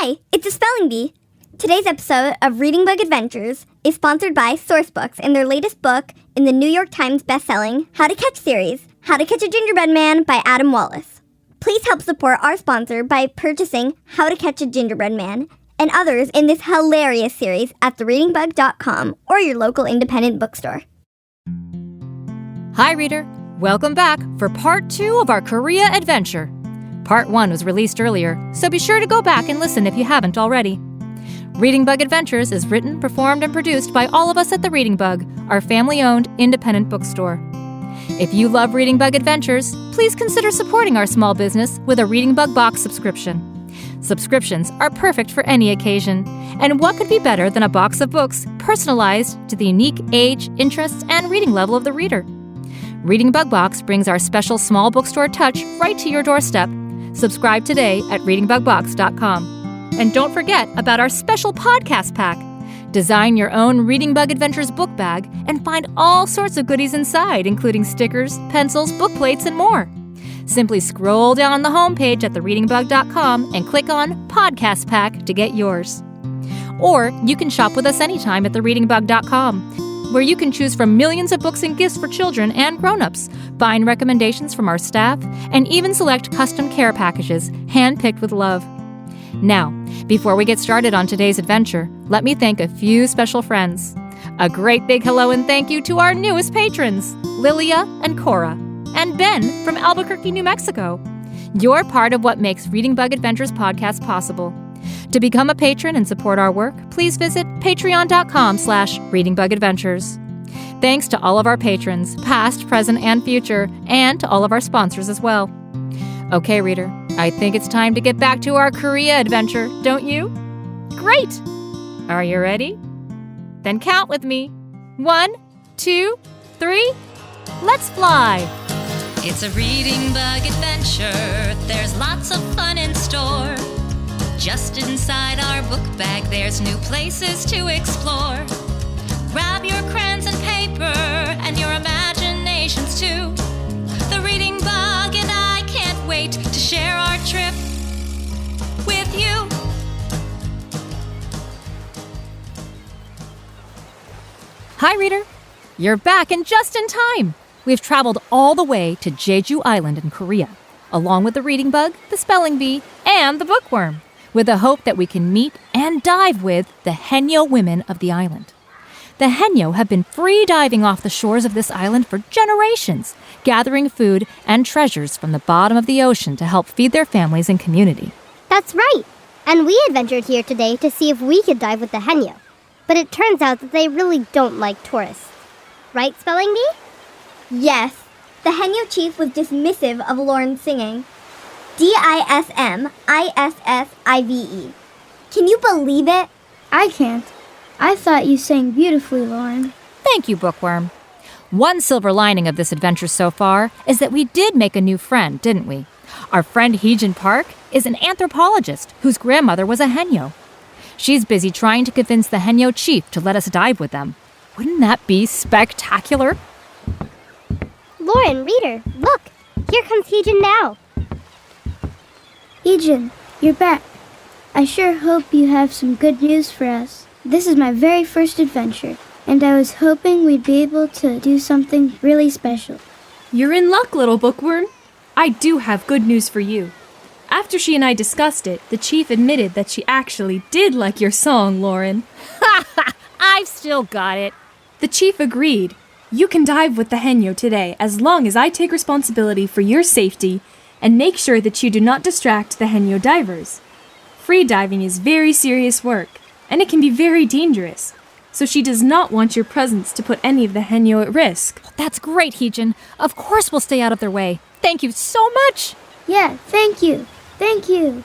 Hi, it's a Spelling Bee. Today's episode of Reading Bug Adventures is sponsored by Sourcebooks and their latest book in the New York Times bestselling How to Catch series, How to Catch a Gingerbread Man by Adam Wallace. Please help support our sponsor by purchasing How to Catch a Gingerbread Man and others in this hilarious series at thereadingbug.com or your local independent bookstore. Hi, reader. Welcome back for part 2 of our Korea adventure. Part 1 was released earlier, so be sure to go back and listen if you haven't already. Reading Bug Adventures is written, performed, and produced by all of us at the Reading Bug, our family-owned independent bookstore. If you love Reading Bug Adventures, please consider supporting our small business with a Reading Bug box subscription. Subscriptions are perfect for any occasion, and what could be better than a box of books personalized to the unique age, interests, and reading level of the reader? Reading Bug Box brings our special small bookstore touch right to your doorstep. Subscribe today at readingbugbox.com. And don't forget about our special podcast pack. Design your own Reading Bug Adventures book bag and find all sorts of goodies inside, including stickers, pencils, book plates, and more. Simply scroll down the homepage at thereadingbug.com and click on Podcast Pack to get yours. Or you can shop with us anytime at thereadingbug.com, where you can choose from millions of books and gifts for children and grown-ups, find recommendations from our staff, and even select custom care packages hand-picked with love. Now, before we get started on today's adventure, let me thank a few special friends. A great big hello and thank you to our newest patrons, Lilia and Cora, and Ben from Albuquerque, New Mexico. You're part of what makes Reading Bug Adventures podcast possible. To become a patron and support our work, please visit patreon.com/readingbugadventures. Thanks to all of our patrons, past, present, and future, and to all of our sponsors as well. Okay, reader, I think it's time to get back to our Korea adventure, don't you? Great! Are you ready? Then count with me. 1, 2, 3, let's fly! It's a Reading Bug adventure. There's lots of fun in store. Just inside our book bag, there's new places to explore. Grab your crayons and paper and your imaginations too. The Reading Bug and I can't wait to share our trip with you. Hi, reader. You're back and just in time. We've traveled all the way to Jeju Island in Korea, along with the Reading Bug, the Spelling Bee, and the Bookworm, with the hope that we can meet and dive with the Haenyeo women of the island. The Haenyeo have been free diving off the shores of this island for generations, gathering food and treasures from the bottom of the ocean to help feed their families and community. That's right. And we adventured here today to see if we could dive with the Haenyeo. But it turns out that they really don't like tourists. Right, Spelling Bee? Yes, the Haenyeo chief was dismissive of Lauren's singing. DISMISSIVE. Can you believe it? I can't. I thought you sang beautifully, Lauren. Thank you, Bookworm. One silver lining of this adventure so far is that we did make a new friend, didn't we? Our friend Heejin Park is an anthropologist whose grandmother was a Haenyeo. She's busy trying to convince the Haenyeo chief to let us dive with them. Wouldn't that be spectacular? Lauren, reader, look! Here comes Heejin now. Heejin, you're back. I sure hope you have some good news for us. This is my very first adventure, and I was hoping we'd be able to do something really special. You're in luck, little bookworm. I do have good news for you. After she and I discussed it, the chief admitted that she actually did like your song, Lauren. Ha ha! I've still got it. The chief agreed. You can dive with the Haenyeo today as long as I take responsibility for your safety and make sure that you do not distract the Haenyeo divers. Free diving is very serious work, and it can be very dangerous, so she does not want your presence to put any of the Haenyeo at risk. That's great, Heejin. Of course we'll stay out of their way. Thank you so much. Yeah, thank you. Thank you.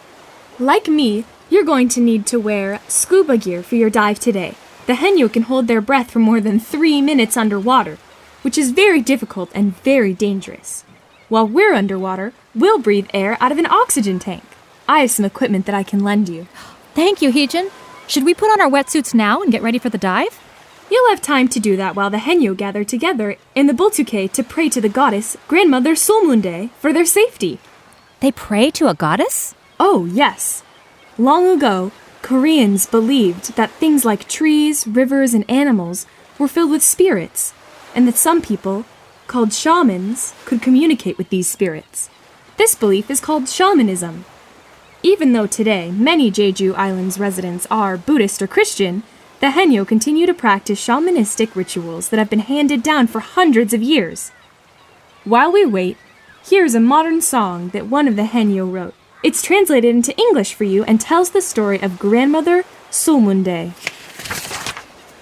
Like me, you're going to need to wear scuba gear for your dive today. The Haenyeo can hold their breath for more than 3 minutes underwater, which is very difficult and very dangerous. While we're underwater, we'll breathe air out of an oxygen tank. I have some equipment that I can lend you. Thank you, Heejin. Should we put on our wetsuits now and get ready for the dive? You'll have time to do that while the Haenyeo gather together in the Bultuke to pray to the goddess Grandmother Solmunde for their safety. They pray to a goddess? Oh, yes. Long ago, Koreans believed that things like trees, rivers, and animals were filled with spirits, and that some people, called shamans, could communicate with these spirits. This belief is called shamanism. Even though today many Jeju Island's residents are Buddhist or Christian, the Haenyeo continue to practice shamanistic rituals that have been handed down for hundreds of years. While we wait, here's a modern song that one of the Haenyeo wrote. It's translated into English for you and tells the story of Grandmother Sulmundae.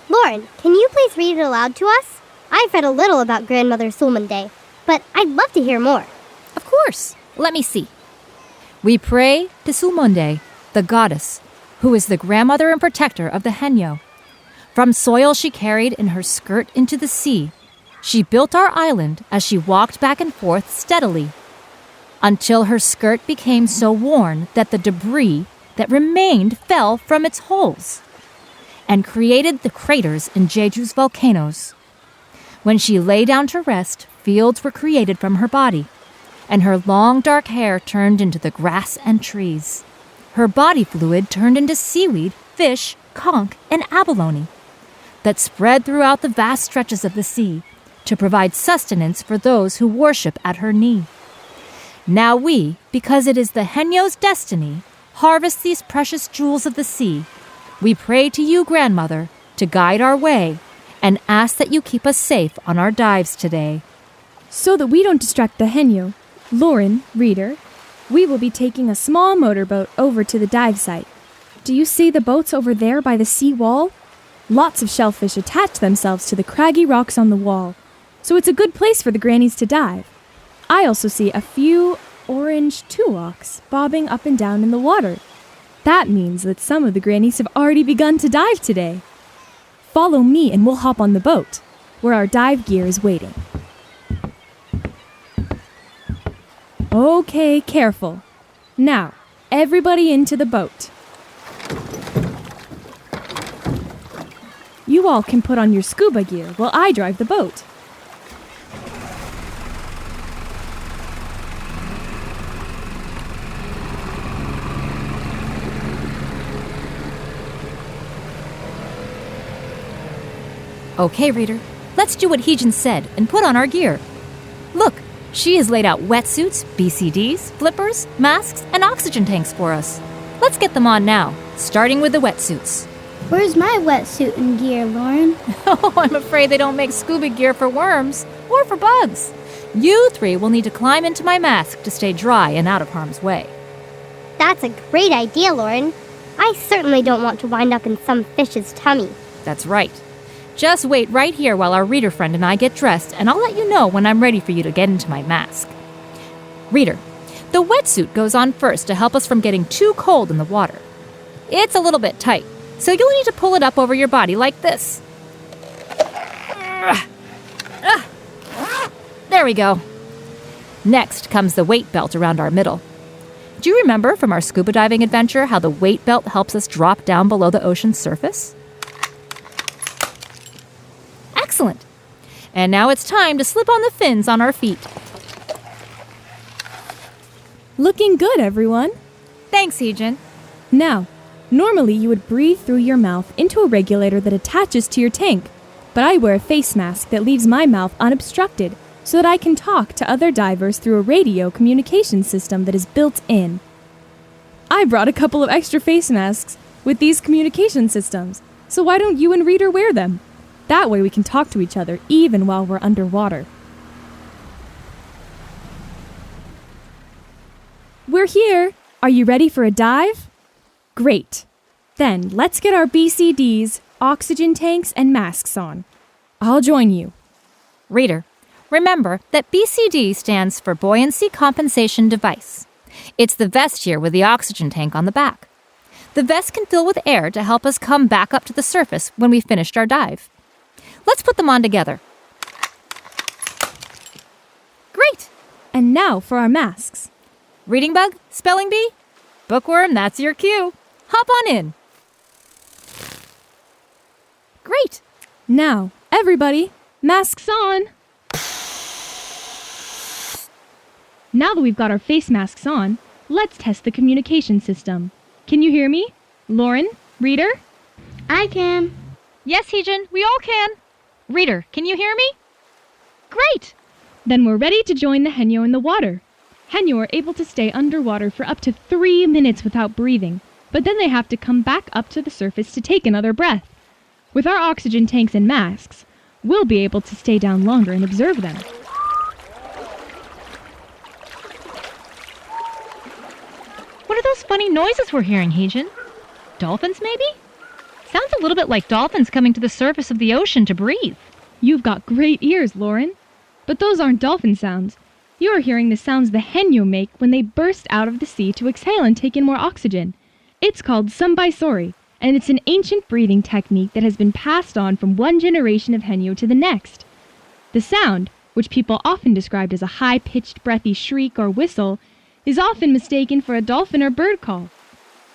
Lauren, can you please read it aloud to us? I've read a little about Grandmother Sulmundae, but I'd love to hear more. Of course. Let me see. We pray to Sulmundae, the goddess, who is the grandmother and protector of the Haenyeo. From soil she carried in her skirt into the sea, she built our island as she walked back and forth steadily, until her skirt became so worn that the debris that remained fell from its holes and created the craters in Jeju's volcanoes. When she lay down to rest, fields were created from her body, and her long dark hair turned into the grass and trees. Her body fluid turned into seaweed, fish, conch, and abalone that spread throughout the vast stretches of the sea to provide sustenance for those who worship at her knee. Now we, because it is the Haenyeo's destiny, harvest these precious jewels of the sea. We pray to you, Grandmother, to guide our way, and ask that you keep us safe on our dives today. So that we don't distract the Haenyeo, Lauren, reader, we will be taking a small motorboat over to the dive site. Do you see the boats over there by the sea wall? Lots of shellfish attach themselves to the craggy rocks on the wall, so it's a good place for the grannies to dive. I also see a few orange tuloks bobbing up and down in the water. That means that some of the grannies have already begun to dive today. Follow me and we'll hop on the boat, where our dive gear is waiting. Okay, careful. Now, everybody into the boat. You all can put on your scuba gear while I drive the boat. Okay, reader, let's do what Heejin said and put on our gear. Look, she has laid out wetsuits, BCDs, flippers, masks, and oxygen tanks for us. Let's get them on now, starting with the wetsuits. Where's my wetsuit and gear, Lauren? Oh, I'm afraid they don't make scuba gear for worms or for bugs. You three will need to climb into my mask to stay dry and out of harm's way. That's a great idea, Lauren. I certainly don't want to wind up in some fish's tummy. That's right. Just wait right here while our reader friend and I get dressed, and I'll let you know when I'm ready for you to get into my mask. Reader, the wetsuit goes on first to help us from getting too cold in the water. It's a little bit tight, so you'll need to pull it up over your body like this. There we go. Next comes the weight belt around our middle. Do you remember from our scuba diving adventure how the weight belt helps us drop down below the ocean's surface? Excellent. And now it's time to slip on the fins on our feet. Looking good, everyone. Thanks, Heejin. Now, normally you would breathe through your mouth into a regulator that attaches to your tank, but I wear a face mask that leaves my mouth unobstructed so that I can talk to other divers through a radio communication system that is built in. I brought a couple of extra face masks with these communication systems, so why don't you and Reader wear them? That way we can talk to each other even while we're underwater. We're here! Are you ready for a dive? Great. Then let's get our BCDs, oxygen tanks, and masks on. I'll join you. Reader, remember that BCD stands for Buoyancy Compensation Device. It's the vest here with the oxygen tank on the back. The vest can fill with air to help us come back up to the surface when we've finished our dive. Let's put them on together. Great! And now for our masks. Reading bug? Spelling bee? Bookworm, that's your cue. Hop on in. Great! Now, everybody, masks on! Now that we've got our face masks on, let's test the communication system. Can you hear me? Lauren? Reader? I can. Yes, Heejin, we all can. Reader, can you hear me? Great! Then we're ready to join the Henyo in the water. Henyo are able to stay underwater for up to 3 minutes without breathing, but then they have to come back up to the surface to take another breath. With our oxygen tanks and masks, we'll be able to stay down longer and observe them. What are those funny noises we're hearing, Heejin? Dolphins, maybe? Sounds a little bit like dolphins coming to the surface of the ocean to breathe. You've got great ears, Lauren. But those aren't dolphin sounds. You're hearing the sounds the Henyo make when they burst out of the sea to exhale and take in more oxygen. It's called Sambaisori, and it's an ancient breathing technique that has been passed on from one generation of Henyo to the next. The sound, which people often describe as a high-pitched breathy shriek or whistle, is often mistaken for a dolphin or bird call.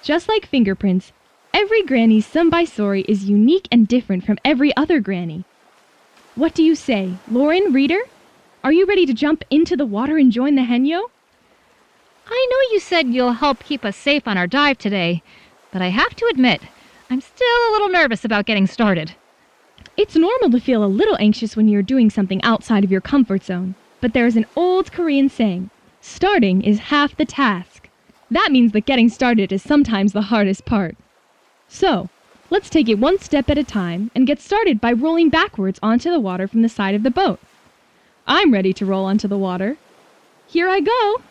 Just like fingerprints, every granny's Sambaisori is unique and different from every other granny. What do you say, Lauren, Reader? Are you ready to jump into the water and join the Henyo? I know you said you'll help keep us safe on our dive today, but I have to admit, I'm still a little nervous about getting started. It's normal to feel a little anxious when you're doing something outside of your comfort zone, but there's an old Korean saying, starting is half the task. That means that getting started is sometimes the hardest part. So, let's take it one step at a time and get started by rolling backwards onto the water from the side of the boat. I'm ready to roll onto the water. Here I go!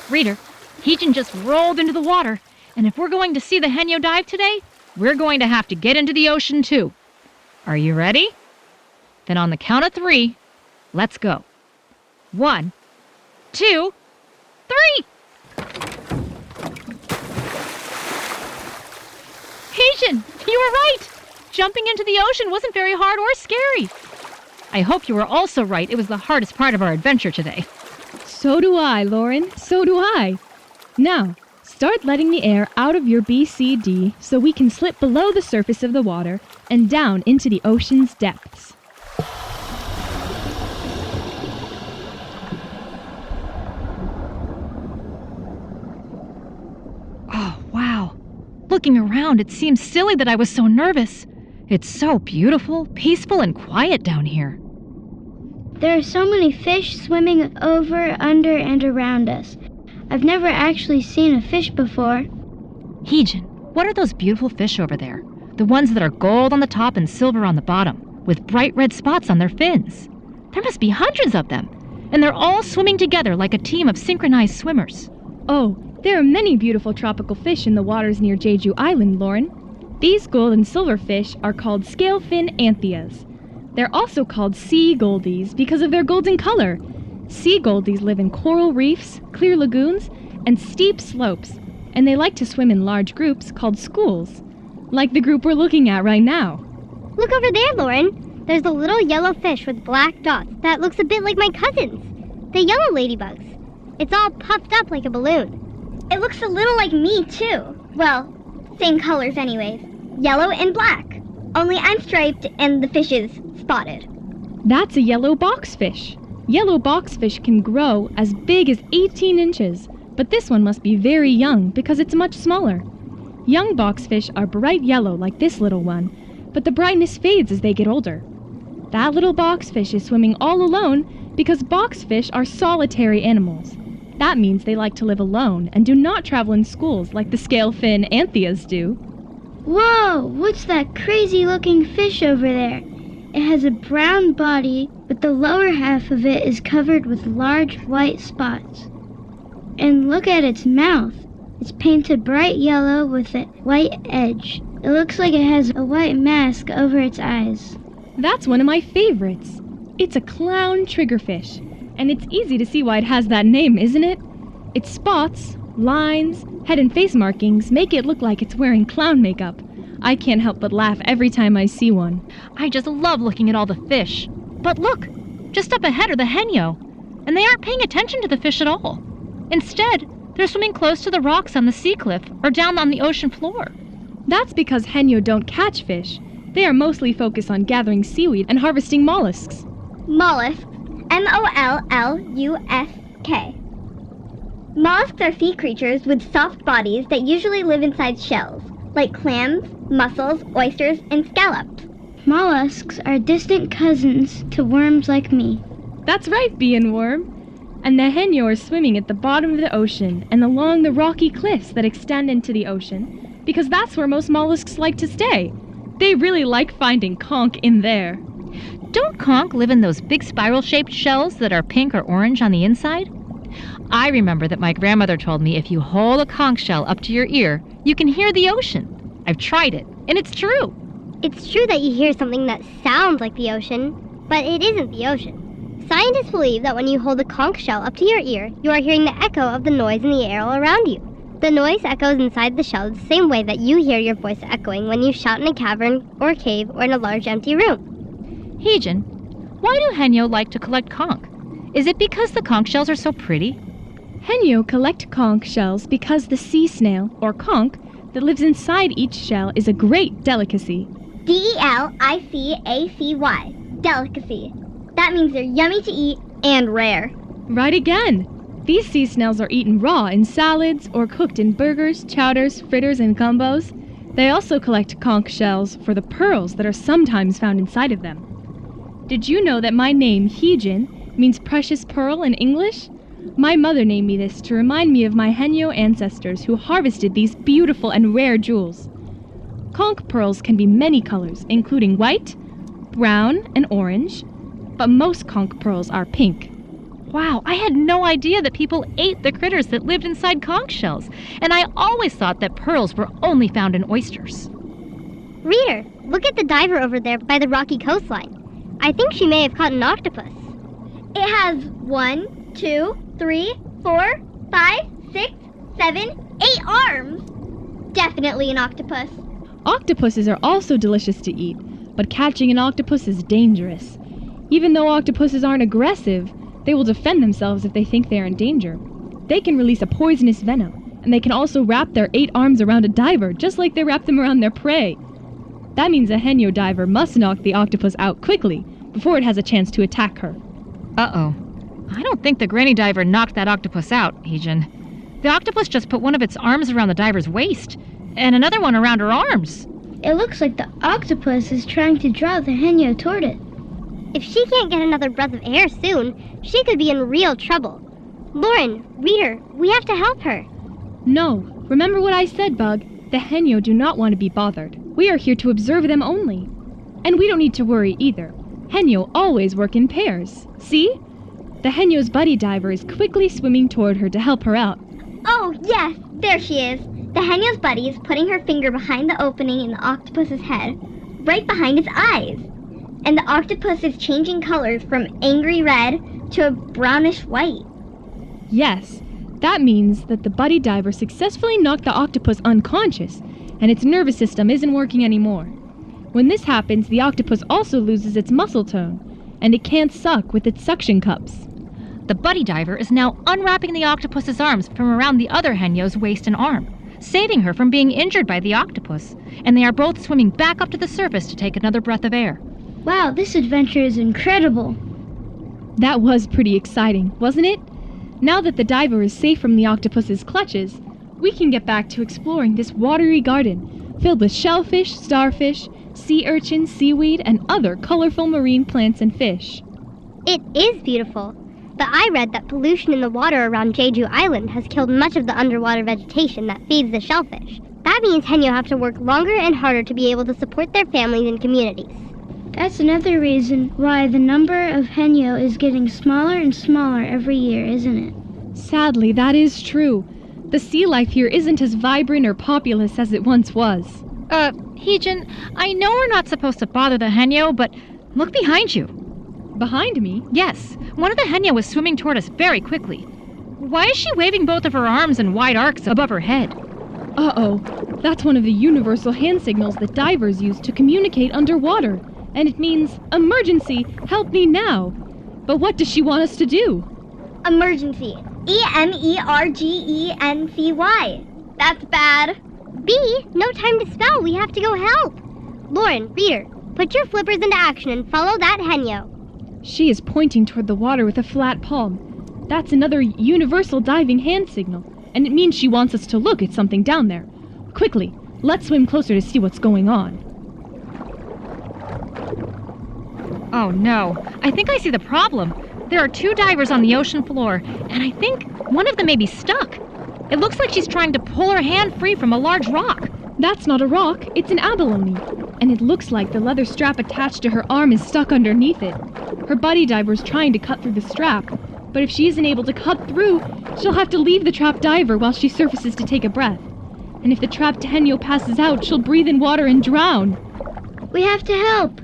Reader, Heejin just rolled into the water, and if we're going to see the Henyo dive today, we're going to have to get into the ocean too. Are you ready? Then on the count of 3, let's go. 1, 2, 3! Heejin, you were right! Jumping into the ocean wasn't very hard or scary. I hope you were also right. It was the hardest part of our adventure today. So do I, Lauren. So do I. Now, start letting the air out of your BCD so we can slip below the surface of the water and down into the ocean's depths. Oh, wow. Looking around, it seems silly that I was so nervous. It's so beautiful, peaceful, and quiet down here. There are so many fish swimming over, under, and around us. I've never actually seen a fish before. Heejin, what are those beautiful fish over there? The ones that are gold on the top and silver on the bottom, with bright red spots on their fins. There must be hundreds of them, and they're all swimming together like a team of synchronized swimmers. Oh, there are many beautiful tropical fish in the waters near Jeju Island, Lauren. These gold and silver fish are called scale-fin anthias. They're also called sea goldies because of their golden color. Sea goldies live in coral reefs, clear lagoons, and steep slopes, and they like to swim in large groups called schools, like the group we're looking at right now. Look over there, Lauren. There's a little yellow fish with black dots that looks a bit like my cousins, the yellow ladybugs. It's all puffed up like a balloon. It looks a little like me, too. Well, same colors anyways. Yellow and black. Only I'm striped and the fish is spotted. That's a yellow boxfish. Yellow boxfish can grow as big as 18 inches, but this one must be very young because it's much smaller. Young boxfish are bright yellow like this little one, but the brightness fades as they get older. That little boxfish is swimming all alone because boxfish are solitary animals. That means they like to live alone and do not travel in schools like the scale-fin anthias do. Whoa, what's that crazy-looking fish over there? It has a brown body, but the lower half of it is covered with large white spots. And look at its mouth. It's painted bright yellow with a white edge. It looks like it has a white mask over its eyes. That's one of my favorites. It's a clown triggerfish, and it's easy to see why it has that name, isn't it? Its spots, lines, head and face markings make it look like it's wearing clown makeup. I can't help but laugh every time I see one. I just love looking at all the fish. But look, just up ahead are the Henyo, and they aren't paying attention to the fish at all. Instead, they're swimming close to the rocks on the sea cliff or down on the ocean floor. That's because Henyo don't catch fish. They are mostly focused on gathering seaweed and harvesting mollusks. Mollusk. MOLLUSK. Mollusks are sea creatures with soft bodies that usually live inside shells, like clams, mussels, oysters, and scallops. Mollusks are distant cousins to worms like me. That's right, bee and worm. And the henyo are swimming at the bottom of the ocean and along the rocky cliffs that extend into the ocean, because that's where most mollusks like to stay. They really like finding conch in there. Don't conch live in those big spiral-shaped shells that are pink or orange on the inside? I remember that my grandmother told me if you hold a conch shell up to your ear, you can hear the ocean. I've tried it, and it's true. It's true that you hear something that sounds like the ocean, but it isn't the ocean. Scientists believe that when you hold a conch shell up to your ear, you are hearing the echo of the noise in the air all around you. The noise echoes inside the shell the same way that you hear your voice echoing when you shout in a cavern or cave or in a large empty room. Heejin, why do henyo like to collect conch? Is it because the conch shells are so pretty? Henyo collect conch shells because the sea snail, or conch, that lives inside each shell is a great delicacy. Delicacy. Delicacy. That means they're yummy to eat and rare. Right again! These sea snails are eaten raw in salads or cooked in burgers, chowders, fritters, and combos. They also collect conch shells for the pearls that are sometimes found inside of them. Did you know that my name, Heejin, means precious pearl in English? My mother named me this to remind me of my henyo ancestors who harvested these beautiful and rare jewels. Conch pearls can be many colors, including white, brown, and orange, but most conch pearls are pink. Wow, I had no idea that people ate the critters that lived inside conch shells, and I always thought that pearls were only found in oysters. Reader, look at the diver over there by the rocky coastline. I think she may have caught an octopus. It has 1, 2, 3, 4, 5, 6, 7, 8 arms. Definitely an octopus. Octopuses are also delicious to eat, but catching an octopus is dangerous. Even though octopuses aren't aggressive, they will defend themselves if they think they are in danger. They can release a poisonous venom, and they can also wrap their 8 arms around a diver, just like they wrap them around their prey. That means a henyo diver must knock the octopus out quickly, before it has a chance to attack her. Uh-oh. I don't think the granny diver knocked that octopus out, Heejin. The octopus just put one of its arms around the diver's waist, and another one around her arms. It looks like the octopus is trying to draw the henyo toward it. If she can't get another breath of air soon, she could be in real trouble. Lauren, reader, we have to help her. No, remember what I said, Bug. The henyo do not want to be bothered. We are here to observe them only. And we don't need to worry either. Henyo always work in pairs. See? The henyo's buddy diver is quickly swimming toward her to help her out. Oh, yes, there she is. The henyo's buddy is putting her finger behind the opening in the octopus's head, right behind its eyes. And the octopus is changing colors from angry red to a brownish white. Yes, that means that the buddy diver successfully knocked the octopus unconscious, and its nervous system isn't working anymore. When this happens, the octopus also loses its muscle tone, and it can't suck with its suction cups. The buddy diver is now unwrapping the octopus's arms from around the other henyo's waist and arm, saving her from being injured by the octopus, and they are both swimming back up to the surface to take another breath of air. Wow, this adventure is incredible. That was pretty exciting, wasn't it? Now that the diver is safe from the octopus's clutches, we can get back to exploring this watery garden, filled with shellfish, starfish, sea urchins, seaweed, and other colorful marine plants and fish. It is beautiful, but I read that pollution in the water around Jeju Island has killed much of the underwater vegetation that feeds the shellfish. That means henyo have to work longer and harder to be able to support their families and communities. That's another reason why the number of henyo is getting smaller and smaller every year, isn't it? Sadly, that is true. The sea life here isn't as vibrant or populous as it once was. Heejin, I know we're not supposed to bother the henyo, but look behind you. Behind me? Yes, one of the henyo is swimming toward us very quickly. Why is she waving both of her arms in wide arcs above her head? Uh-oh, that's one of the universal hand signals that divers use to communicate underwater. And it means, emergency, help me now. But what does she want us to do? Emergency. EMERGENCY. That's bad. B, no time to spell. We have to go help. Lauren, reader, put your flippers into action and follow that henyo. She is pointing toward the water with a flat palm. That's another universal diving hand signal, and it means she wants us to look at something down there. Quickly, let's swim closer to see what's going on. Oh no, I think I see the problem. There are 2 divers on the ocean floor, and I think one of them may be stuck. It looks like she's trying to pull her hand free from a large rock. That's not a rock, it's an abalone. And it looks like the leather strap attached to her arm is stuck underneath it. Her buddy diver's trying to cut through the strap, but if she isn't able to cut through, she'll have to leave the trapped diver while she surfaces to take a breath. And if the trapped henyo passes out, she'll breathe in water and drown. We have to help.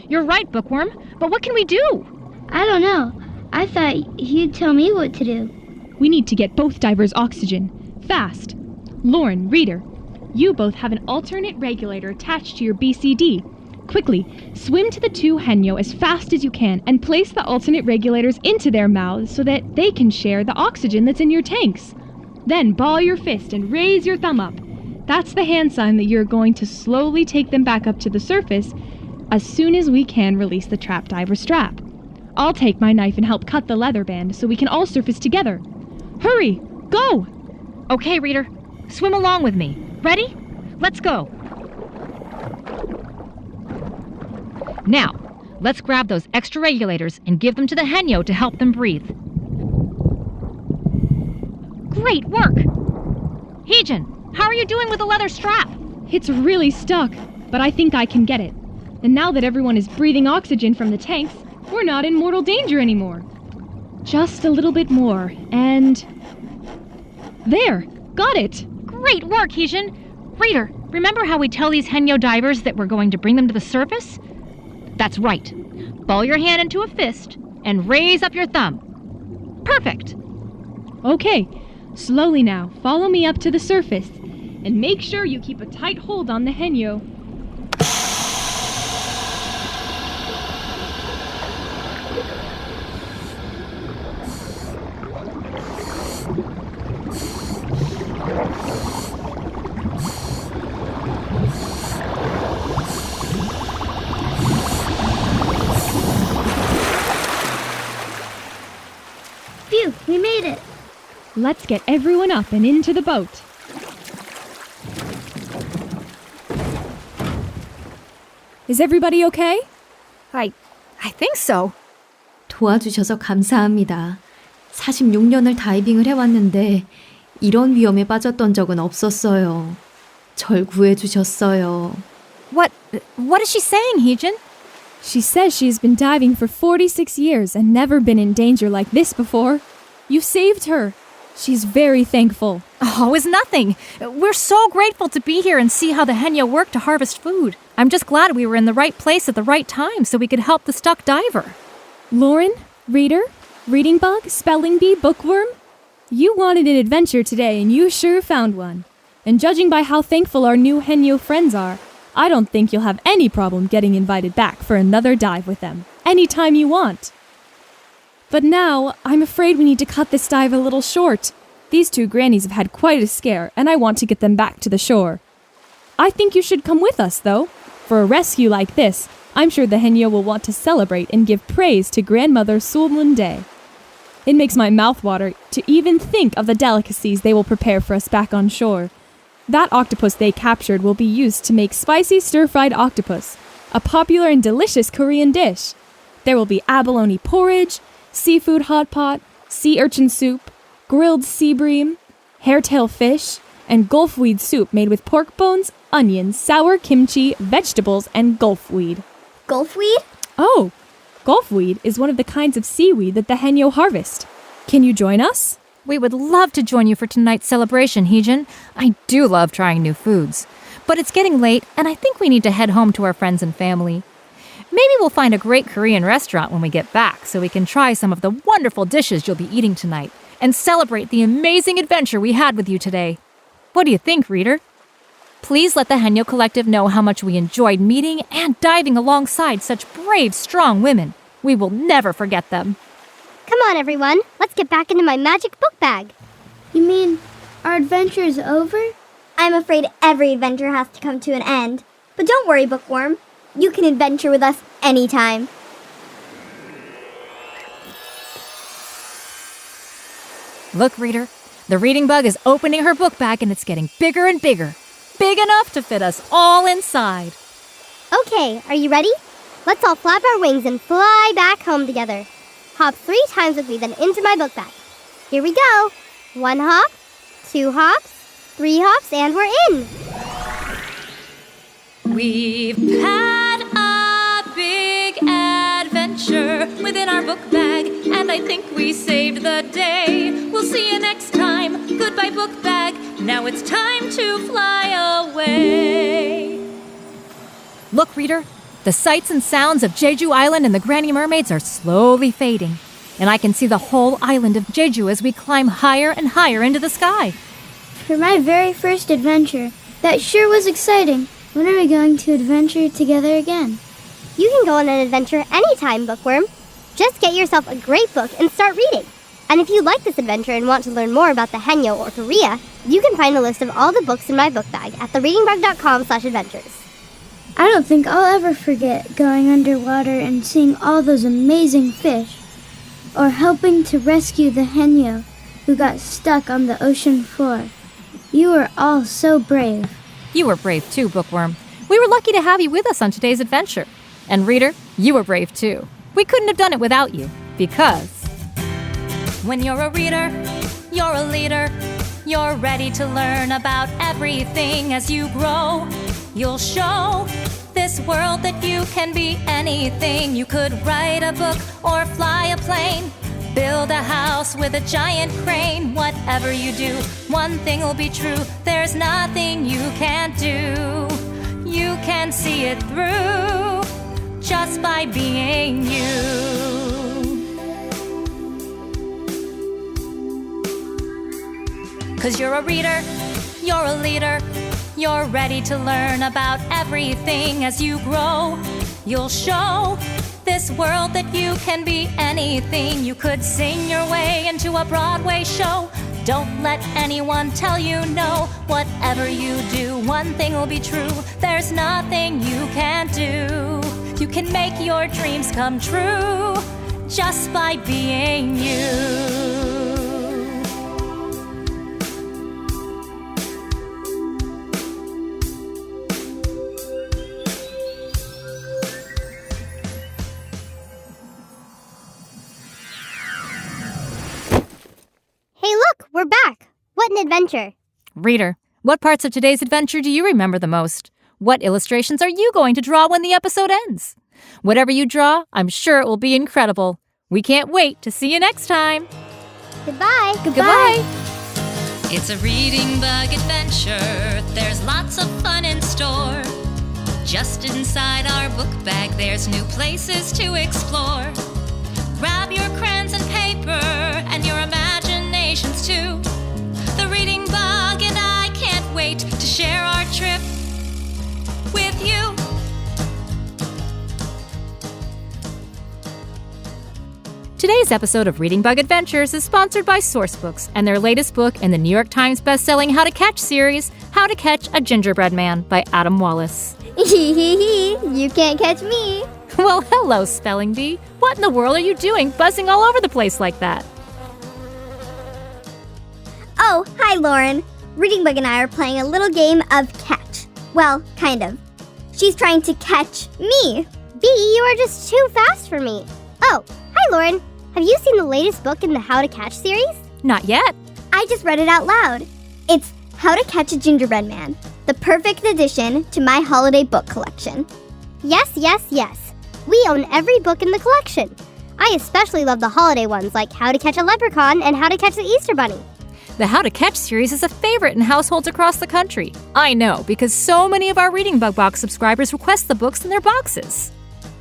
You're right, Bookworm, but what can we do? I don't know. I thought you'd tell me what to do. We need to get both divers oxygen. Fast. Lauren, Reader, you both have an alternate regulator attached to your BCD. Quickly, swim to the 2 henyo as fast as you can and place the alternate regulators into their mouths so that they can share the oxygen that's in your tanks. Then ball your fist and raise your thumb up. That's the hand sign that you're going to slowly take them back up to the surface as soon as we can release the trapped diver strap. I'll take my knife and help cut the leather band so we can all surface together. Hurry! Go! Okay, Reader, swim along with me. Ready? Let's go. Now, let's grab those extra regulators and give them to the henyo to help them breathe. Great work! Heejin, how are you doing with the leather strap? It's really stuck, but I think I can get it. And now that everyone is breathing oxygen from the tanks, we're not in mortal danger anymore. Just a little bit more, and... There! Got it! Great work, Heejin! Reader, remember how we tell these henyo divers that we're going to bring them to the surface? That's right. Ball your hand into a fist and raise up your thumb. Perfect! Okay, slowly now, follow me up to the surface, and make sure you keep a tight hold on the henyo. Phew, we made it. Let's get everyone up and into the boat. Is everybody okay? I think so. 도와주셔서 감사합니다. 46년을 다이빙을 해왔는데 이런 위험에 빠졌던 적은 없었어요. 절 구해주셨어요. What is she saying, Heejin? She says she's been diving for 46 years and never been in danger like this before. You saved her. She's very thankful. Oh, it's nothing. We're so grateful to be here and see how the henyo work to harvest food. I'm just glad we were in the right place at the right time so we could help the stuck diver. Lauren, Reader, Reading Bug, Spelling Bee, Bookworm, you wanted an adventure today and you sure found one. And judging by how thankful our new henyo friends are, I don't think you'll have any problem getting invited back for another dive with them, anytime you want. But now, I'm afraid we need to cut this dive a little short. These 2 grannies have had quite a scare, and I want to get them back to the shore. I think you should come with us, though. For a rescue like this, I'm sure the henyo will want to celebrate and give praise to Grandmother Sulmunde. It makes my mouth water to even think of the delicacies they will prepare for us back on shore. That octopus they captured will be used to make spicy stir-fried octopus, a popular and delicious Korean dish. There will be abalone porridge, seafood hot pot, sea urchin soup, grilled sea bream, hairtail fish, and gulfweed soup made with pork bones, onions, sour kimchi, vegetables, and gulfweed. Gulfweed? Oh, gulfweed is one of the kinds of seaweed that the henyo harvest. Can you join us? We would love to join you for tonight's celebration, Heejin. I do love trying new foods. But it's getting late, and I think we need to head home to our friends and family. Maybe we'll find a great Korean restaurant when we get back so we can try some of the wonderful dishes you'll be eating tonight and celebrate the amazing adventure we had with you today. What do you think, Reader? Please let the Henyo Collective know how much we enjoyed meeting and diving alongside such brave, strong women. We will never forget them. Come on, everyone. Let's get back into my magic book bag. You mean our adventure is over? I'm afraid every adventure has to come to an end. But don't worry, Bookworm. You can adventure with us anytime. Look, reader, the reading bug is opening her book bag and it's getting bigger and bigger. Big enough to fit us all inside. Okay, are you ready? Let's all flap our wings and fly back home together. Hop 3 times with me, then into my book bag. Here we go. 1 hop, 2 hops, 3 hops, and we're in. We've had a big adventure within our book bag, and I think we saved the day. We'll see you next time. Goodbye, book bag. Now it's time to fly away. Look, reader, the sights and sounds of Jeju Island and the Granny Mermaids are slowly fading, and I can see the whole island of Jeju as we climb higher and higher into the sky. For my very first adventure, that sure was exciting. When are we going to adventure together again? You can go on an adventure anytime, Bookworm. Just get yourself a great book and start reading. And if you like this adventure and want to learn more about the Haenyeo or Korea, you can find a list of all the books in my book bag at thereadingbug.com/adventures. I don't think I'll ever forget going underwater and seeing all those amazing fish, or helping to rescue the Haenyeo who got stuck on the ocean floor. You were all so brave. You were brave too, Bookworm. We were lucky to have you with us on today's adventure. And reader, you were brave too. We couldn't have done it without you, because When you're a reader, you're a leader. You're ready to learn about everything as you grow. You'll show this world that you can be anything. You could write a book or fly a plane, build a house with a giant crane. Whatever you do, one thing will be true. There's nothing you can't do. You can see it through just by being you. 'Cause you're a reader, you're a leader. You're ready to learn about everything as you grow. You'll show this world that you can be anything. You could sing your way into a Broadway show. Don't let anyone tell you no. Whatever you do, one thing will be true. There's nothing you can't do. You can make your dreams come true just by being you. Hey, look, we're back. What an adventure. reader, what parts of today's adventure do you remember the most? What illustrations are you going to draw when the episode ends? Whatever you draw, I'm sure it will be incredible. We can't wait to see you next time. Goodbye. Goodbye. It's a reading bug adventure. There's lots of fun in store. Just inside our book bag, there's new places to explore. Grab your crayons and paper and your imaginations too. The reading bug and I can't wait to share our trip with you. Today's episode of Reading Bug Adventures is sponsored by Sourcebooks and their latest book in the New York Times bestselling How to Catch series, How to Catch a Gingerbread Man by Adam Wallace. You can't catch me. Well, hello, Spelling Bee. What in the world are you doing buzzing all over the place like that? Oh, hi, Lauren. Reading Bug and I are playing a little game of catch. Well, kind of. She's trying to catch me. Bee, you are just too fast for me. Oh, hi, Lauren. Have you seen the latest book in the How to Catch series? Not yet. I just read it out loud. It's How to Catch a Gingerbread Man, the perfect addition to my holiday book collection. Yes, yes, yes. We own every book in the collection. I especially love the holiday ones like How to Catch a Leprechaun and How to Catch the Easter Bunny. The How to Catch series is a favorite in households across the country. I know, because so many of our Reading Bug Box subscribers request the books in their boxes.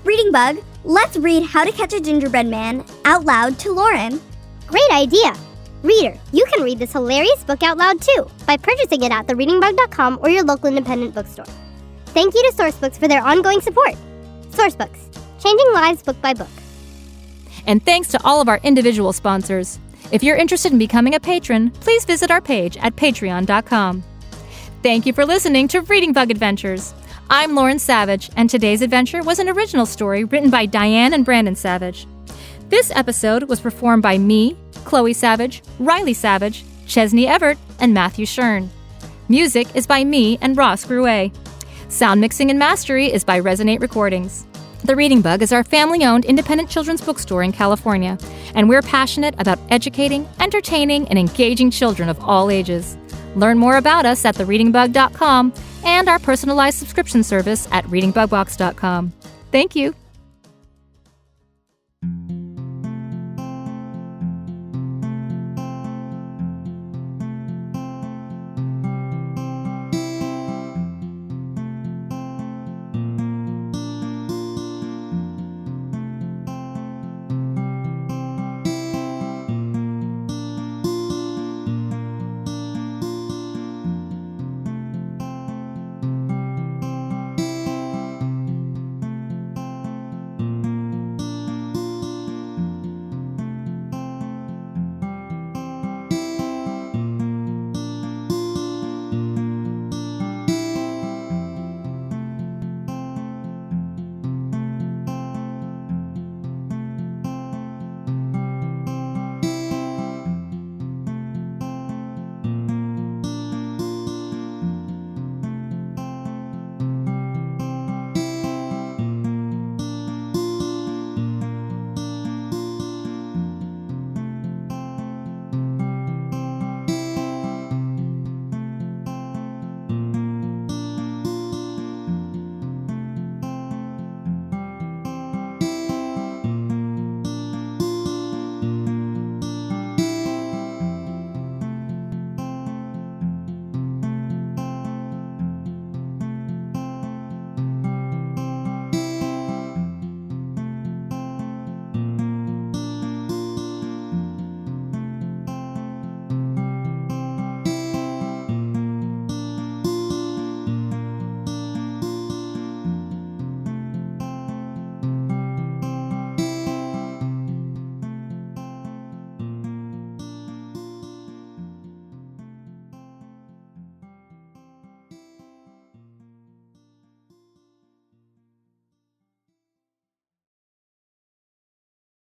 Reading Bug, let's read How to Catch a Gingerbread Man out loud to Lauren. Great idea. Reader, you can read this hilarious book out loud too by purchasing it at thereadingbug.com or your local independent bookstore. Thank you to Sourcebooks for their ongoing support. Sourcebooks, changing lives book by book. And thanks to all of our individual sponsors. If you're interested in becoming a patron, please visit our page at patreon.com. Thank you for listening to Reading Bug Adventures. I'm Lauren Savage, and today's adventure was an original story written by Diane and Brandon Savage. This episode was performed by me, Chloe Savage, Riley Savage, Chesney Everett, and Matthew Shern. Music is by me and Ross Gruet. Sound mixing and mastery is by Resonate Recordings. The Reading Bug is our family-owned independent children's bookstore in California, and we're passionate about educating, entertaining, and engaging children of all ages. Learn more about us at thereadingbug.com and our personalized subscription service at readingbugbox.com. Thank you.